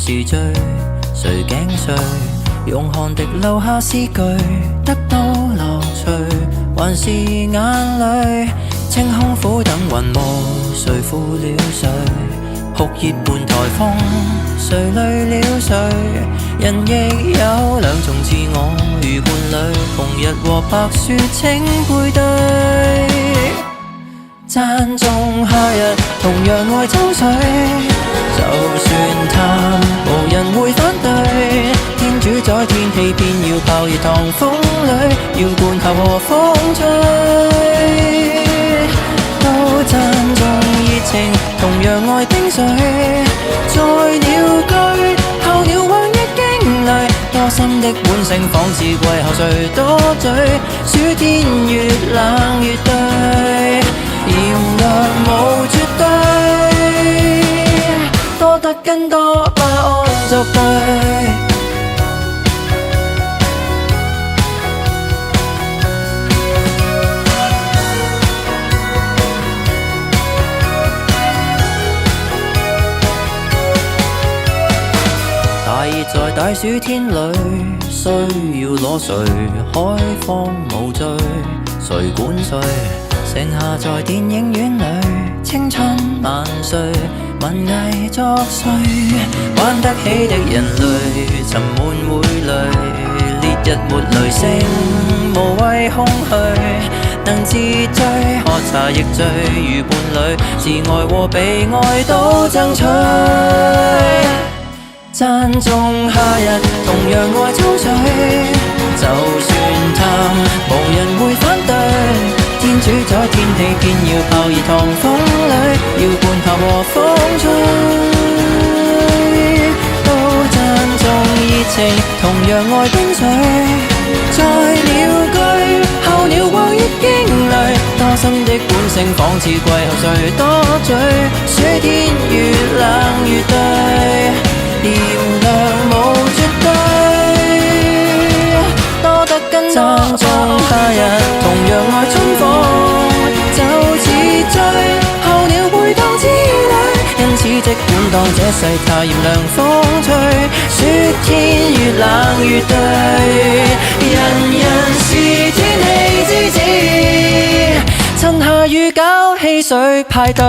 是醉，誰頸碎？用汗滴留下詩句，得到樂趣，還是眼淚？清空苦等雲霧，誰負了誰？酷熱伴颱風，誰累了誰？人亦有兩種自我，如伴侶，紅日和白雪請配對。讚頌夏日，同樣愛秋水，就算淡，無人會反對。天主宰天氣，偏要炮熱糖風裏，要灌球和風吹。都讚頌熱情，同樣愛冰水，在鳥居，候鳥橫溢驚雷，多心的本性，仿似季後誰多嘴，暑天越冷越對。炎涼無絕對，多得跟多巴胺作對。大熱在大暑天裏，需要裸睡，海風無罪，誰管誰？剩下在電影院裏，青春萬歲，文藝作祟，玩得起的人類，沉悶會累，烈日沒雷聲，無謂空虛，能自醉，喝茶亦醉，如伴侶，自愛和被愛都爭取。讚頌夏日，同樣愛秋水，就算淡，無人會反對。天主宰天氣，偏要炮熱糖風裏，要灌球和風吹。都讚頌熱情，同樣愛冰水，在鳥居，候鳥橫溢驚雷，多心的本性，仿似季後誰多嘴，暑天越冷越對，炎涼無絕對，多得跟讚頌夏日，同樣愛春風，就似醉，候鳥背當之旅，因此即管當這世態炎涼風吹，暑天越冷越對，人人是天氣之子，趁下雨搞汽水派對。